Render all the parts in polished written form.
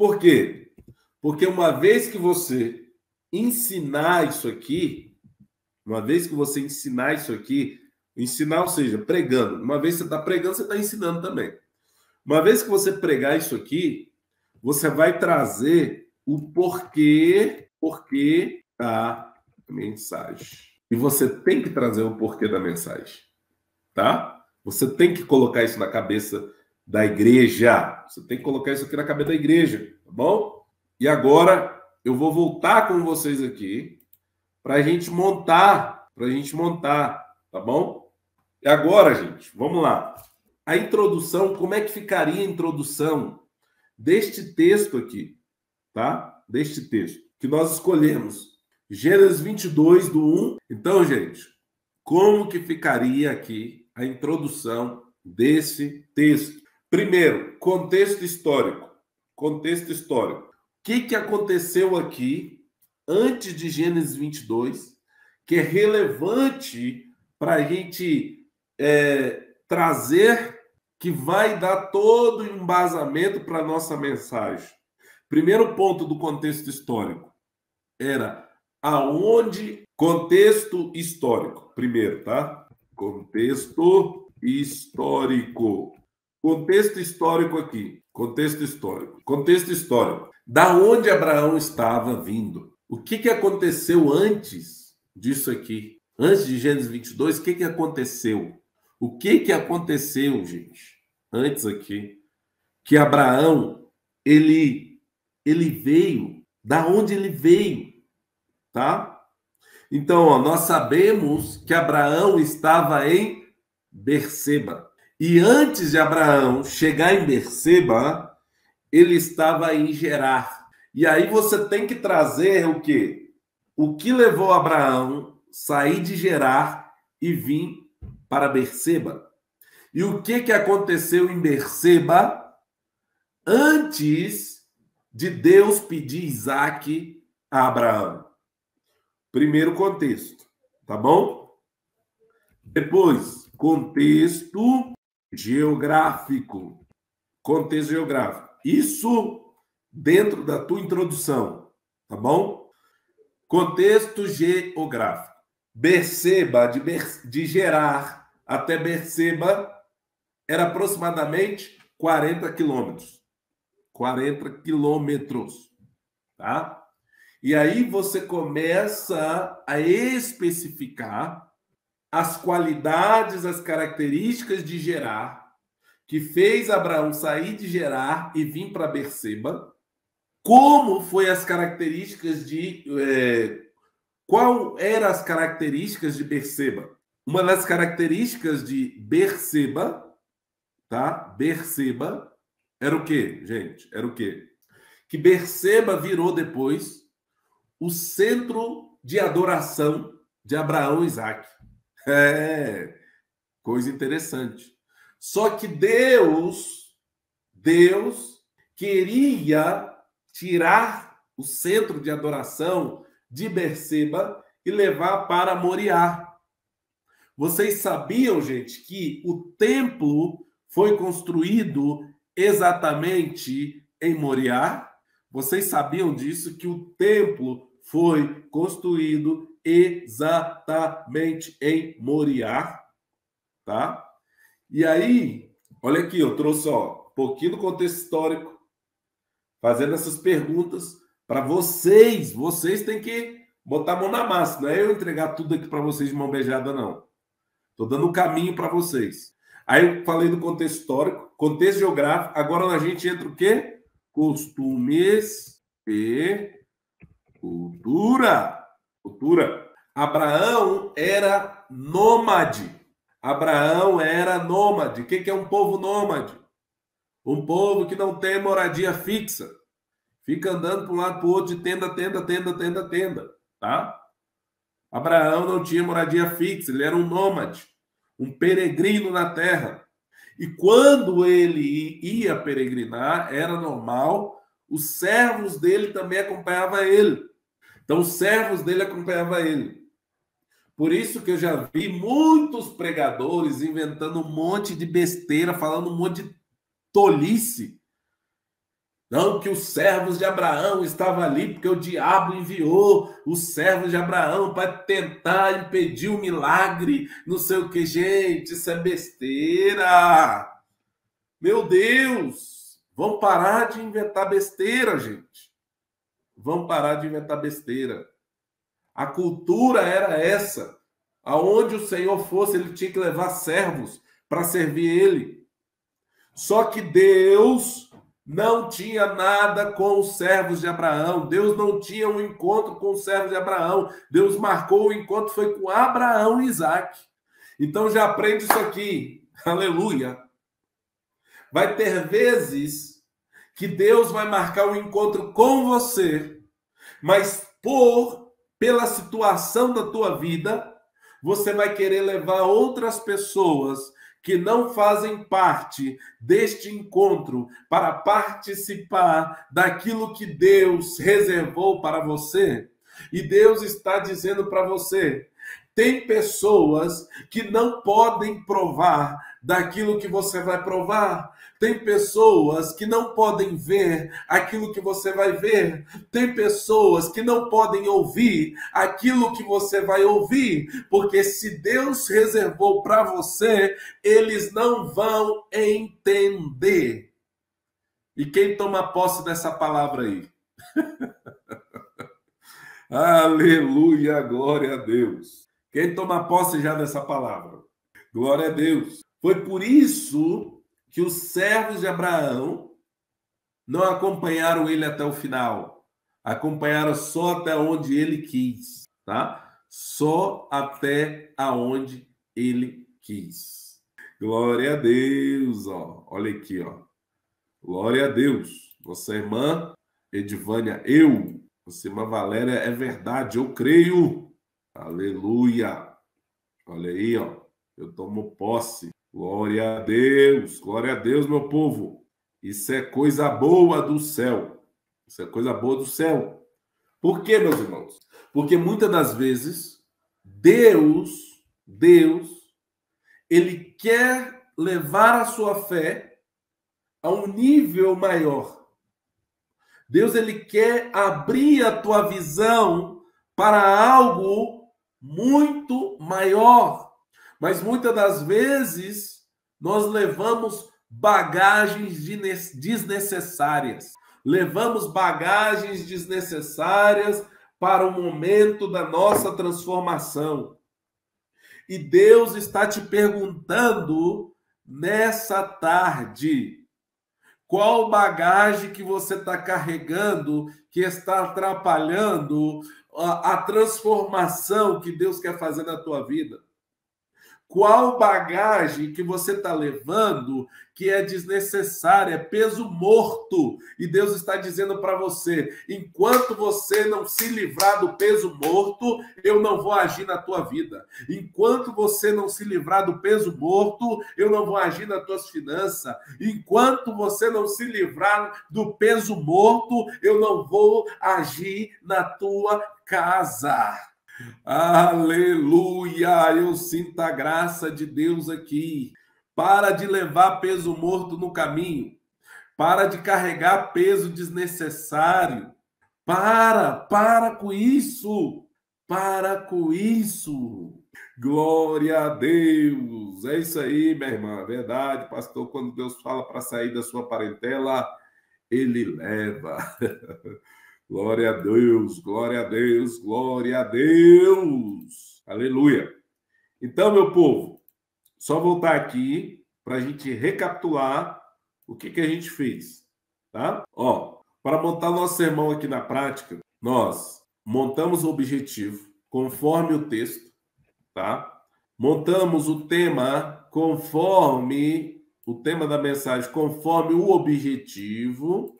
Por quê? Porque uma vez que você ensinar isso aqui, ensinar, ou seja, pregando. Uma vez que você está pregando, você está ensinando também. Uma vez que você pregar isso aqui, você vai trazer o porquê da mensagem. E você tem que trazer o porquê da mensagem, tá? Você tem que colocar isso na cabeça da igreja. Você tem que colocar isso aqui na cabeça da igreja, tá bom? E agora eu vou voltar com vocês aqui para a gente montar, tá bom? E agora, gente, vamos lá. A introdução, como é que ficaria a introdução deste texto aqui, tá? Deste texto que nós escolhemos. Gênesis 22, do 1. Então, gente, como que ficaria aqui a introdução desse texto? Primeiro, contexto histórico. Contexto histórico. O que aconteceu aqui antes de Gênesis 22, que é relevante para a gente trazer, que vai dar todo o embasamento para a nossa mensagem. Primeiro ponto do contexto histórico era aonde... Contexto histórico, primeiro, tá? Contexto histórico. Contexto histórico aqui. Contexto histórico. Contexto histórico. Da onde Abraão estava vindo? O que aconteceu antes disso aqui? Antes de Gênesis 22, o que aconteceu? O que aconteceu, gente? Antes aqui. Que Abraão, ele veio. Da onde ele veio? Tá? Então, ó, nós sabemos que Abraão estava em Berseba. E antes de Abraão chegar em Berseba, ele estava em Gerar. E aí você tem que trazer o quê? O que levou Abraão a sair de Gerar e vir para Berseba? E o que aconteceu em Berseba antes de Deus pedir Isaac a Abraão? Primeiro contexto, tá bom? Depois, contexto geográfico. Contexto geográfico. Isso dentro da tua introdução, tá bom? Contexto geográfico. Berseba, de Gerar até Berseba, era aproximadamente 40 quilômetros. 40 quilômetros, tá? E aí você começa a especificar as qualidades, as características de Gerar, que fez Abraão sair de Gerar e vir para Berseba. Como foi as características de... qual eram as características de Berseba? Uma das características de Berseba, tá? Berseba era o quê, gente? Era o quê? Que Berseba virou depois o centro de adoração de Abraão e Isaac. Coisa interessante. Só que Deus queria tirar o centro de adoração de Berseba e levar para Moriá. Vocês sabiam, gente, que o templo foi construído exatamente em Moriá? Vocês sabiam disso, que o templo foi construído exatamente em Moriá, tá? E aí, olha aqui, eu trouxe um pouquinho do contexto histórico, fazendo essas perguntas para vocês. Vocês têm que botar a mão na massa, não é eu entregar tudo aqui para vocês de mão beijada, não. Estou dando um caminho para vocês. Aí eu falei do contexto histórico, contexto geográfico. Agora a gente entra o quê? Costumes e cultura. Abraão era nômade. O que é um povo nômade? Um povo que não tem moradia fixa. Fica andando para um lado para o outro de tenda, tá? Abraão não tinha moradia fixa, ele era um nômade, um peregrino na terra. E quando ele ia peregrinar, era normal, os servos dele também acompanhavam ele. Então, os servos dele acompanhavam ele. Por isso que eu já vi muitos pregadores inventando um monte de besteira, falando um monte de tolice, Não que os servos de Abraão estavam ali, porque o diabo enviou os servos de Abraão para tentar impedir o milagre, não sei o que. Gente, isso é besteira. Meu Deus, vamos parar de inventar besteira, gente. Vamos parar de inventar besteira. A cultura era essa. Aonde o Senhor fosse, ele tinha que levar servos para servir ele. Só que Deus não tinha nada com os servos de Abraão. Deus não tinha um encontro com os servos de Abraão. Deus marcou o encontro, foi com Abraão e Isaac. Então já aprende isso aqui. Aleluia. Vai ter vezes que Deus vai marcar o encontro com você, mas pela situação da tua vida, você vai querer levar outras pessoas que não fazem parte deste encontro para participar daquilo que Deus reservou para você. E Deus está dizendo para você: tem pessoas que não podem provar daquilo que você vai provar. Tem pessoas que não podem ver aquilo que você vai ver. Tem pessoas que não podem ouvir aquilo que você vai ouvir. Porque se Deus reservou para você, eles não vão entender. E quem toma posse dessa palavra aí? Aleluia, glória a Deus. Quem toma posse já dessa palavra? Glória a Deus. Foi por isso que os servos de Abraão não acompanharam ele até o final. Acompanharam só até onde ele quis, tá? Só até aonde ele quis. Glória a Deus, ó. Olha aqui, ó. Glória a Deus. Nossa irmã Edivânia, Nossa irmã Valéria, é verdade, eu creio. Aleluia. Olha aí, ó. Eu tomo posse. Glória a Deus, meu povo. Isso é coisa boa do céu. Isso é coisa boa do céu. Por quê, meus irmãos? Porque muitas das vezes Deus, ele quer levar a sua fé a um nível maior. Deus, ele quer abrir a tua visão para algo muito maior. Mas muitas das vezes nós levamos bagagens desnecessárias. Levamos bagagens desnecessárias para o momento da nossa transformação. E Deus está te perguntando nessa tarde: qual bagagem que você está carregando que está atrapalhando a transformação que Deus quer fazer na tua vida? Qual bagagem que você está levando que é desnecessária, é peso morto? E Deus está dizendo para você: enquanto você não se livrar do peso morto, eu não vou agir na tua vida. Enquanto você não se livrar do peso morto, eu não vou agir nas tuas finanças. Enquanto você não se livrar do peso morto, eu não vou agir na tua casa. Aleluia! Eu sinto a graça de Deus aqui. Para de levar peso morto no caminho. Para de carregar peso desnecessário. Para com isso. Para com isso. Glória a Deus. É isso aí, minha irmã. Verdade, pastor. Quando Deus fala para sair da sua parentela, ele leva. Glória a Deus, glória a Deus, glória a Deus. Aleluia. Então, meu povo, só voltar aqui para a gente recapitular o que a gente fez, tá? Ó, para montar nosso sermão aqui na prática, nós montamos o objetivo conforme o texto, tá? Montamos o tema conforme o tema da mensagem, conforme o objetivo.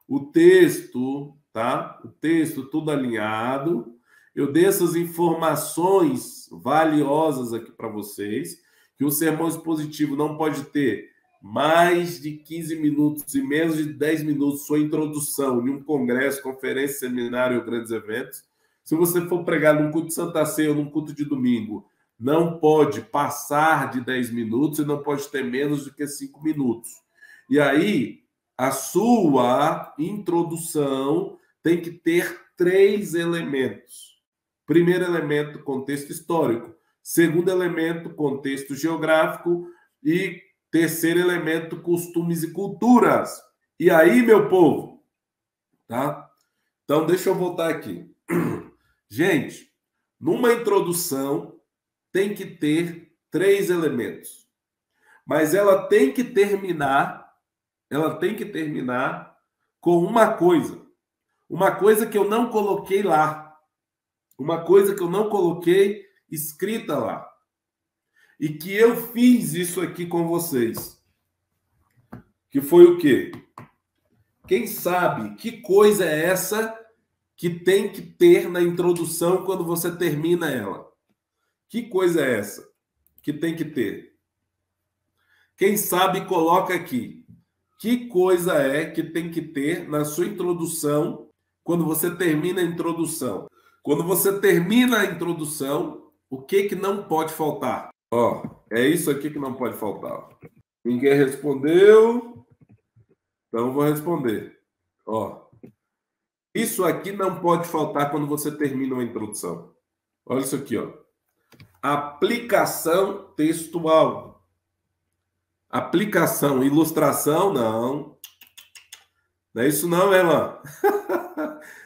O texto, tá? O texto tudo alinhado. Eu dei essas informações valiosas aqui para vocês, que o sermão expositivo não pode ter mais de 15 minutos e menos de 10 minutos sua introdução em um congresso, conferência, seminário ou grandes eventos. Se você for pregar num culto de Santa Ceia ou num culto de domingo, não pode passar de 10 minutos e não pode ter menos do que 5 minutos. E aí, A sua introdução tem que ter 3 elementos. Primeiro elemento, contexto histórico. Segundo elemento, contexto geográfico. E terceiro elemento, costumes e culturas. E aí, meu povo, tá? Então, deixa eu voltar aqui. Gente, numa introdução tem que ter 3 elementos. Mas ela tem que terminar com uma coisa que eu não coloquei lá, uma coisa que eu não coloquei escrita lá, e que eu fiz isso aqui com vocês, que foi o quê? Quem sabe que coisa é essa que tem que ter na introdução quando você termina ela? Que coisa é essa que tem que ter? Quem sabe coloca aqui. Que coisa é que tem que ter na sua introdução quando você termina a introdução? Quando você termina a introdução, o que não pode faltar? Ó, é isso aqui que não pode faltar. Ninguém respondeu, então eu vou responder. Ó, isso aqui não pode faltar quando você termina uma introdução. Olha isso aqui, ó. Aplicação textual. Aplicação, ilustração, não. Não é isso não, irmã.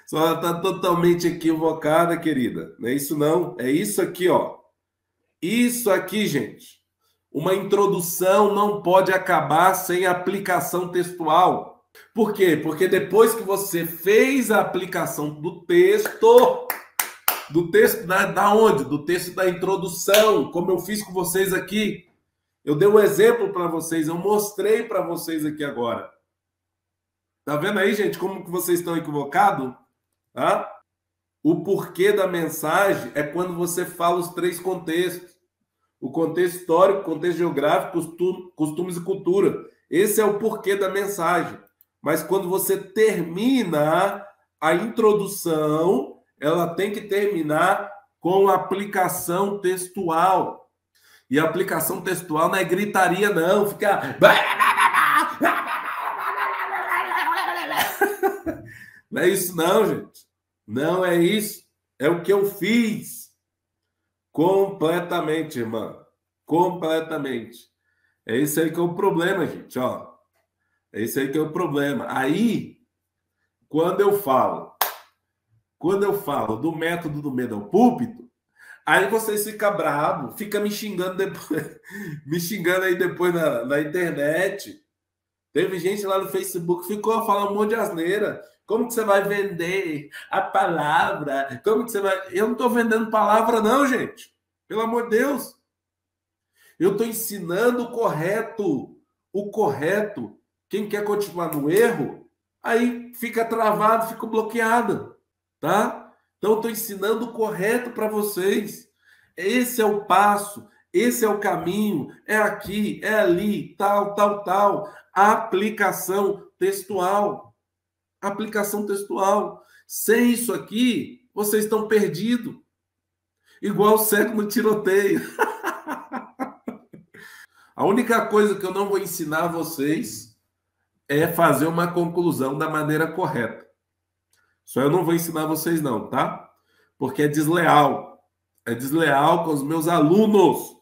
Só está totalmente equivocada, querida. Não é isso não. É isso aqui, ó. Isso aqui, gente. Uma introdução não pode acabar sem aplicação textual. Por quê? Porque depois que você fez a aplicação do texto da onde? Do texto da introdução, como eu fiz com vocês aqui. Eu dei um exemplo para vocês, eu mostrei para vocês aqui agora. Tá vendo aí, gente, como que vocês estão equivocados? Tá? O porquê da mensagem é quando você fala os 3 contextos. O contexto histórico, contexto geográfico, costumes e cultura. Esse é o porquê da mensagem. Mas quando você termina a introdução, ela tem que terminar com aplicação textual. E a aplicação textual não é gritaria, não. Fica... Não é isso, não, gente. Não é isso. É o que eu fiz. Completamente, irmã. Completamente. É isso aí que é o problema, gente. Ó. É isso aí que é o problema. Aí, quando eu falo do método do medo ao púlpito, aí vocês ficam bravos, ficam me xingando depois, me xingando aí depois na internet. Teve gente lá no Facebook que ficou falando um monte de asneira. Como que você vai vender a palavra? Como que você vai... Eu não estou vendendo palavra, não, gente. Pelo amor de Deus. Eu estou ensinando o correto. O correto. Quem quer continuar no erro, aí fica travado, fica bloqueado. Tá? Então, eu estou ensinando o correto para vocês. Esse é o passo, esse é o caminho, é aqui, é ali, tal, tal, tal. Aplicação textual. Aplicação textual. Sem isso aqui, vocês estão perdidos. Igual cego no tiroteio. A única coisa que eu não vou ensinar a vocês é fazer uma conclusão da maneira correta. Só eu não vou ensinar vocês não, tá? Porque é desleal. É desleal com os meus alunos.